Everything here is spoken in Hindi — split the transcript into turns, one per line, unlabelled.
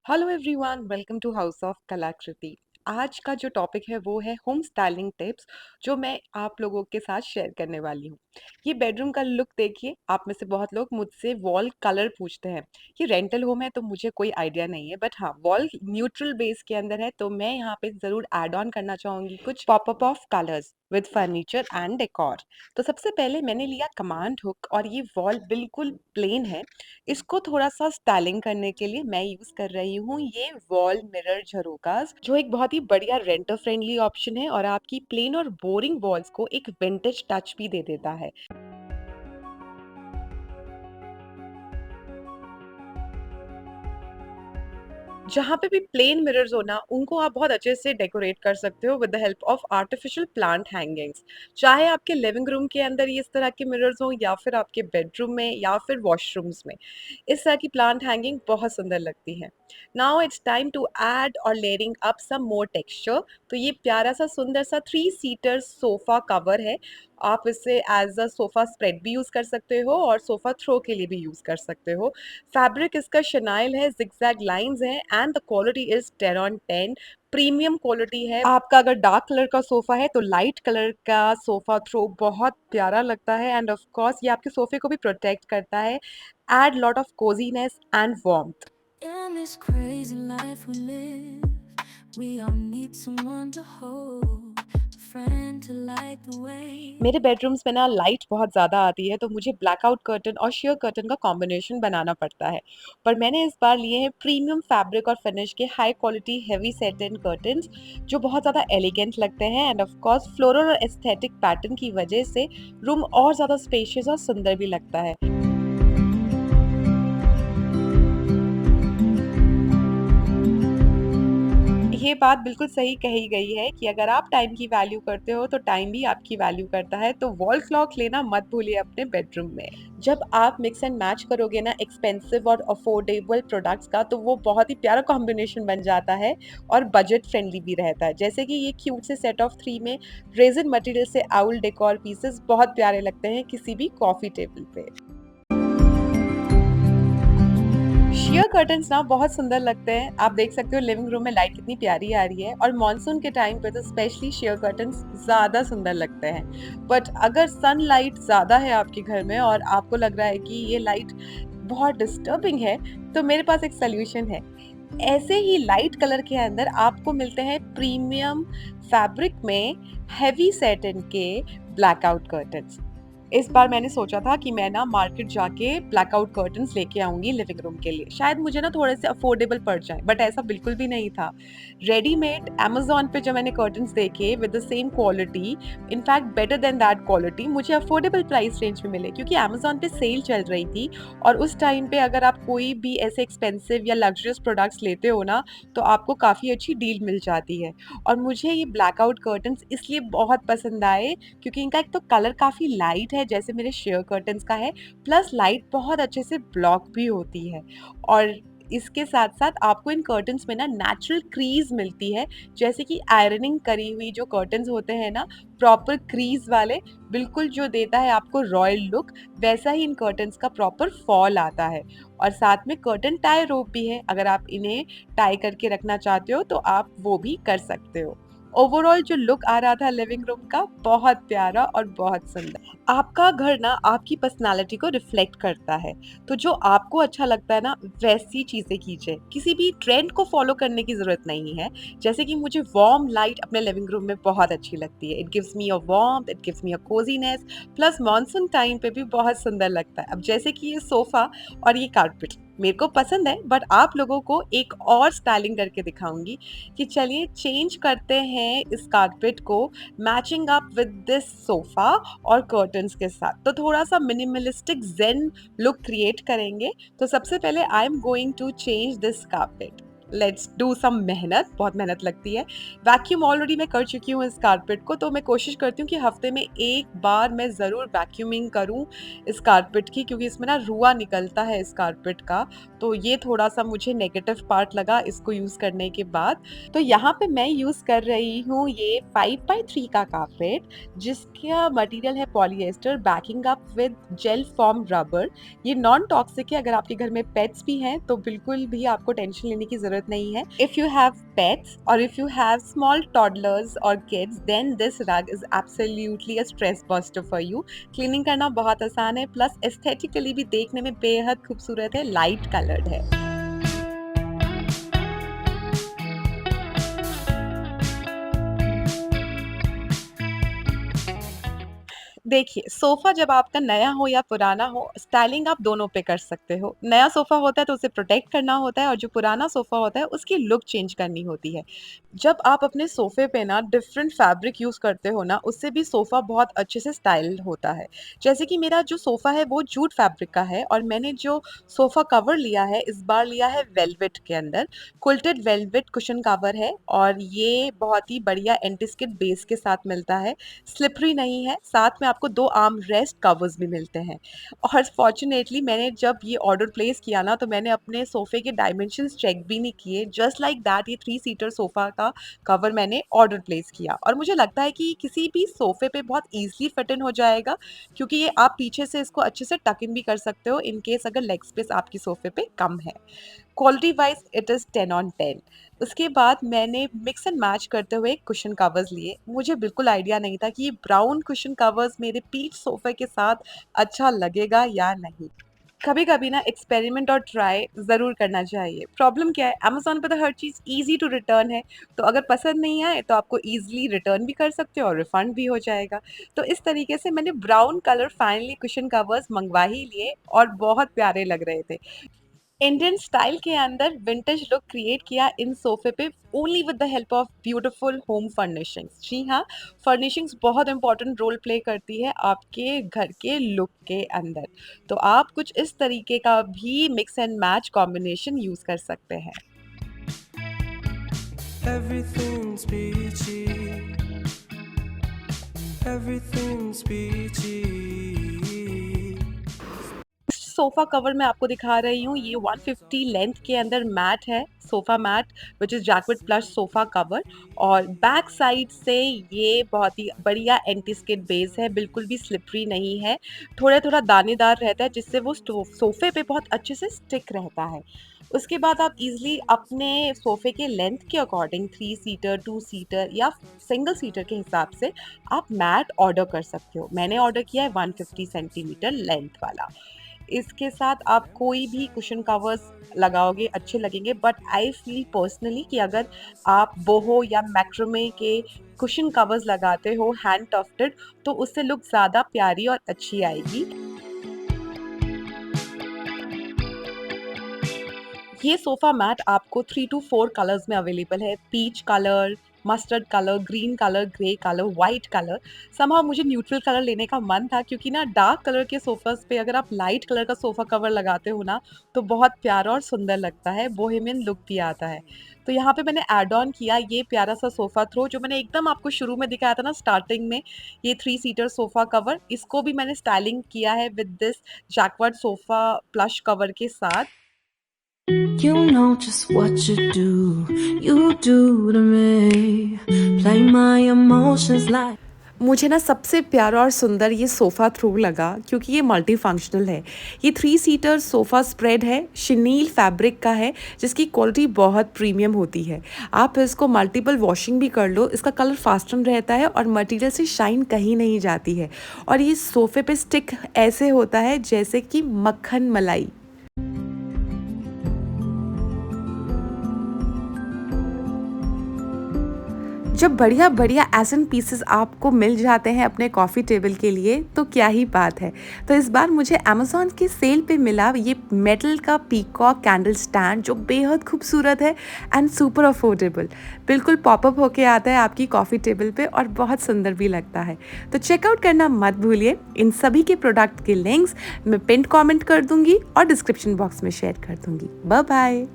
Hello everyone, welcome to house of Kalakriti. आज का जो टॉपिक है वो है होम स्टाइलिंग टिप्स, जो मैं आप लोगों के साथ शेयर करने वाली हूँ। ये बेडरूम का लुक देखिए। आप में से बहुत लोग मुझसे वॉल कलर पूछते हैं। ये रेंटल होम है तो मुझे कोई आइडिया नहीं है, बट हाँ, वॉल न्यूट्रल बेस के अंदर है तो मैं यहाँ पे ज़रूर ऐड ऑन करना चाहूँगी कुछ popup of colours with furniture and decor. तो सबसे पहले मैंने लिया कमांड हुक और ये वॉल बिल्कुल प्लेन है। इसको थोड़ा-सा स्टाइलिंग करने के लिए मैं यूज़ कर रही हूँ ये वॉल मिरर झरोकास, जो एक बहुत ही बढ़िया रेंटर फ्रेंडली ऑप्शन है और आपकी प्लेन और बोरिंग वॉल्स को एक विंटेज टच भी दे देता है। जहाँ पे भी प्लेन मिरर्स हो ना, उनको आप बहुत अच्छे से डेकोरेट कर सकते हो with the help of artificial plant hangings. चाहे आपके लिविंग रूम के अंदर ये इस तरह के मिरर्स हो या फिर आपके बेडरूम में या फिर वॉशरूम्स में, इस तरह की प्लांट हैंगिंग बहुत सुंदर लगती है। Now it's time to add और layering up some more texture. तो ये प्यारा सा सुंदर सा 3 सीटर सोफा कवर है। आप इसे एज अ सोफा स्प्रेड भी यूज कर सकते हो और सोफा थ्रो के लिए भी यूज कर सकते हो। फैब्रिक इसका शनाइल है, जिगजैग लाइंस हैं and the quality is 10 on 10। Premium quality है। आपका अगर डार्क कलर का सोफा है तो लाइट कलर का सोफा थ्रो बहुत प्यारा लगता है एंड ऑफ कोर्स ये आपके सोफे को भी प्रोटेक्ट करता है। Add lot of coziness and warmth.
In this crazy life we live, we all need someone to hold, a friend to light the way.
मेरे बेडरूम्स में ना लाइट बहुत ज़्यादा आती है तो मुझे ब्लैकआउट कर्टन और शेयर कर्टन का कॉम्बिनेशन बनाना पड़ता है। पर मैंने इस बार लिए हैं प्रीमियम फैब्रिक और फिनिश के high quality heavy satin curtains, जो बहुत ज़्यादा एलिगेंट लगते हैं एंड ऑफ कोर्स फ्लोरल और एस्थेटिक पैटर्न की वजह से रूम और ज़्यादा स्पेशियस और सुंदर भी लगता है। ये बात बिल्कुल सही कही गई है कि अगर आप टाइम की वैल्यू करते हो तो टाइम भी आपकी वैल्यू करता है, तो वॉल क्लॉक लेना मत भूलिए अपने बेडरूम में। जब आप मिक्स एंड मैच करोगे ना एक्सपेंसिव और अफोर्डेबल प्रोडक्ट्स का, तो वो बहुत ही प्यारा कॉम्बिनेशन बन जाता है और बजट फ्रेंडली भी रहता है। जैसे कि ये क्यूट से सेट ऑफ 3 में रेजिन मटेरियल से आउल डेकोर पीसेस बहुत प्यारे लगते हैं किसी भी कॉफी टेबल पे। शियर कर्टन्स ना बहुत सुंदर लगते हैं। आप देख सकते हो लिविंग रूम में लाइट कितनी प्यारी आ रही है और मॉनसून के टाइम पे तो स्पेशली शियर कर्टन्स ज़्यादा सुंदर लगते हैं। बट अगर सनलाइट ज़्यादा है आपके घर में और आपको लग रहा है कि ये लाइट बहुत डिस्टर्बिंग है, तो मेरे पास एक सॉल्यूशन है। ऐसे ही लाइट कलर के अंदर आपको मिलते हैं प्रीमियम फैब्रिक में हेवी सैटिन के ब्लैकआउट कर्टन्स। इस बार मैंने सोचा था कि मैं ना मार्केट जाके ब्लैकआउट कर्टन्स लेके आऊँगी लिविंग रूम के लिए। शायद मुझे ना थोड़े से अफोर्डेबल पड़ जाएँ, बट ऐसा बिल्कुल भी नहीं था। रेडीमेड अमेज़न पे जब मैंने कर्टन्स देखे with the same quality, in fact better than that quality, मुझे अफोर्डेबल प्राइस रेंज में मिले क्योंकि अमेज़न पे सेल चल रही थी। और उस टाइम पे अगर आप कोई भी ऐसे एक्सपेंसिव या लग्जरियस प्रोडक्ट्स लेते हो ना, तो आपको काफ़ी अच्छी डील मिल जाती है। और मुझे ये ब्लैकआउट कर्टन्स इसलिए बहुत पसंद आए क्योंकि इनका एक तो कलर काफ़ी लाइट है जैसे मेरे शेयर कर्टन्स का है, प्लस लाइट बहुत अच्छे से ब्लॉक भी होती है। और इसके साथ-साथ आपको इन कर्टन्स में ना नेचुरल क्रीज़ मिलती है, जैसे कि आयरनिंग करी हुई जो कर्टन्स होते हैं ना, प्रॉपर क्रीज़ वाले, बिल्कुल जो देता है आपको रॉयल लुक, वैसा ही इन कर्टन्स का प्रॉपर फॉल आता है। और साथ में कर्टन टाई रोप भी है, अगर आप इन्हें टाई करके रखना चाहते हो तो आप वो भी कर सकते हो। ओवरऑल जो लुक आ रहा था लिविंग रूम का, बहुत प्यारा और बहुत सुंदर। आपका घर ना आपकी पर्सनैलिटी को रिफ्लेक्ट करता है, तो जो आपको अच्छा लगता है ना वैसी चीज़ें कीजिए। किसी भी ट्रेंड को फॉलो करने की ज़रूरत नहीं है। जैसे कि मुझे वार्म लाइट अपने लिविंग रूम में बहुत अच्छी लगती है। It gives me a warmth, it gives me a cosiness, plus monsoon time पे भी बहुत सुंदर लगता है। अब जैसे कि ये सोफ़ा और ये कारपेट मेरे को पसंद है, बट आप लोगों को एक और स्टाइलिंग करके दिखाऊँगी कि चलिए चेंज करते हैं इस कारपेट को matching up with this sofa और कर्टन्स के साथ। तो थोड़ा-सा मिनिमलिस्टिक ज़ेन लुक क्रिएट करेंगे। तो सबसे पहले I am going to change this carpet. Let's do some मेहनत, बहुत मेहनत लगती है। वैक्यूम ऑलरेडी मैं कर चुकी हूँ इस कारपेट को, तो मैं कोशिश करती हूँ कि हफ्ते में एक बार मैं ज़रूर वैक्यूमिंग करूँ इस कारपेट की, क्योंकि इसमें ना रुआ निकलता है इस कारपेट का। तो ये थोड़ा-सा मुझे नेगेटिव पार्ट लगा इसको यूज़ करने के बाद। तो यहाँ पे मैं यूज़ कर रही हूँ ये 5x3 का कारपेट, जिसका मटेरियल है polyester banking up with jail form rubber. ये नॉन टॉक्सिक है। अगर आपके घर में पेट्स भी हैं तो बिल्कुल भी आपको टेंशन लेने की ज़रूरत नहीं है। इफ यू हैव पेट्स और if you have small toddlers और किड्स, देन दिस रग is absolutely a stress buster for you. Cleaning करना बहुत आसान है, प्लस एस्थेटिकली भी देखने में बेहद खूबसूरत है, लाइट कलर्ड है। देखिए, सोफ़ा जब आपका नया हो या पुराना हो, स्टाइलिंग आप दोनों पे कर सकते हो। नया सोफ़ा होता है तो उसे प्रोटेक्ट करना होता है, और जो पुराना सोफ़ा होता है उसकी लुक चेंज करनी होती है। जब आप अपने सोफ़े पे ना डिफरेंट फैब्रिक यूज़ करते हो ना, उससे भी सोफ़ा बहुत अच्छे से स्टाइल्ड होता है। जैसे कि मेरा जो सोफ़ा है वो जूट फैब्रिक का है, और मैंने जो सोफ़ा कवर लिया है, इस बार लिया है वेलवेट के अंदर। क्विल्टेड वेलवेट कुशन कवर है, और ये बहुत ही बढ़िया एंटी स्किड बेस के साथ मिलता है। स्लिपरी नहीं है, साथ में आपको 2 आर्म रेस्ट कवर्स भी मिलते हैं। और फॉर्च्यूनेटली मैंने जब ये ऑर्डर प्लेस किया ना, तो मैंने अपने सोफ़े के डायमेंशंस चेक भी नहीं किए। जस्ट लाइक दैट ये 3 सीटर सोफ़ा का कवर मैंने ऑर्डर प्लेस किया, और मुझे लगता है कि किसी भी सोफ़े पे बहुत ईज़िली फिट इन हो जाएगा, क्योंकि ये आप पीछे से इसको अच्छे से टक इन भी कर सकते हो इन केस अगर लेग स्पेस आपकी सोफ़े पे कम है। Quality wise it is 10 on 10। उसके बाद मैंने मिक्स एंड मैच करते हुए कुशन कवर्स लिए। मुझे बिल्कुल आइडिया नहीं था कि ये ब्राउन कुशन कवर्स मेरे पीच सोफ़े के साथ अच्छा लगेगा या नहीं। कभी-कभी ना एक्सपेरिमेंट और ट्राई ज़रूर करना चाहिए। प्रॉब्लम क्या है, अमेज़न पे तो हर चीज़ ईज़ी टू रिटर्न है, तो अगर पसंद नहीं आए तो आपको ईज़िली रिटर्न भी कर सकते हो और रिफंड भी हो जाएगा। तो इस तरीके से मैंने brown colour finally cushion covers मँगवा ही लिए, और बहुत प्यारे लग रहे थे। इंडियन स्टाइल के अंदर विंटेज लुक क्रिएट किया इन सोफे पे, only with the help of beautiful home furnishings. जी हाँ, फर्निशिंग्स बहुत इंपॉर्टेंट रोल प्ले करती है आपके घर के लुक के अंदर। तो आप कुछ इस तरीके का भी mix and match combination use कर सकते हैं।
Everything's peachy. Everything's peachy.
Sofa cover मैं आपको दिखा रही हूँ, ये 150 लेंथ के अंदर मैट है, sofa mat which is jacquard plus sofa cover. और बैक साइड से ये बहुत ही बढ़िया एंटी स्किड बेस है, बिल्कुल भी स्लिपरी नहीं है। थोड़ा-थोड़ा दानेदार रहता है, जिससे वो सोफे पे बहुत अच्छे से स्टिक रहता है। उसके बाद आप इज़िली अपने सोफे के लेंथ के अकॉर्डिंग 3 सीटर, 2 सीटर या सिंगल सीटर के हिसाब से आप मैट ऑर्डर कर सकते हो। मैंने ऑर्डर किया है 150 सेंटीमीटर लेंथ वाला। इसके साथ आप कोई भी कुशन कवर्स लगाओगे अच्छे लगेंगे, बट आई फील पर्सनली कि अगर आप बोहो या मैक्रोमे के कुशन कवर्स लगाते हो हैंड टफ्टेड, तो उससे लुक ज़्यादा प्यारी और अच्छी आएगी। ये सोफ़ा मैट आपको 3 टू 4 कलर्स में अवेलेबल है। Peach colour, mustard colour, green colour, grey colour, white colour. Somehow मुझे न्यूट्रल कलर लेने का मन था, क्योंकि ना डार्क कलर के सोफ़ाज़ पे अगर आप लाइट कलर का सोफ़ा कवर लगाते हो ना, तो बहुत प्यारा और सुंदर लगता है, बोहेमियन लुक भी आता है। तो यहाँ पे मैंने ऐड ऑन किया ये प्यारा-सा सोफ़ा थ्रो, जो मैंने एकदम आपको शुरू में दिखाया था ना स्टार्टिंग में, ये 3 सीटर सोफ़ा कवर। इसको भी मैंने स्टाइलिंग किया है with this jacquard sofa plush cover के साथ।
You know just what you do, you do to me. Play my emotions like.
मुझे ना सबसे प्यारा और सुंदर ये सोफ़ा थ्रो लगा, क्योंकि ये मल्टी फंक्शनल है। ये 3 सीटर सोफ़ा स्प्रेड है, शिनील फैब्रिक का है, जिसकी क्वालिटी बहुत प्रीमियम होती है। आप इसको मल्टीपल वॉशिंग भी कर लो, इसका कलर फास्टन रहता है और मटेरियल से शाइन कहीं नहीं जाती है। और ये सोफ़े पे स्टिक ऐसे होता है जैसे कि मक्खन मलाई। जब बढ़िया-बढ़िया एसन पीसेस आपको मिल जाते हैं अपने कॉफ़ी टेबल के लिए, तो क्या ही बात है। तो इस बार मुझे अमेज़न की सेल पे मिला ये मेटल का पीकॉक कैंडल स्टैंड, जो बेहद खूबसूरत है एंड सुपर अफोर्डेबल। बिल्कुल पॉपअप होके आता है आपकी कॉफ़ी टेबल पे, और बहुत सुंदर भी लगता है। तो चेकआउट करना मत भूलिए। इन सभी के प्रोडक्ट के लिंक्स मैं पिन कमेंट कर दूँगी और डिस्क्रिप्शन बॉक्स में शेयर कर दूँगी। Bye bye.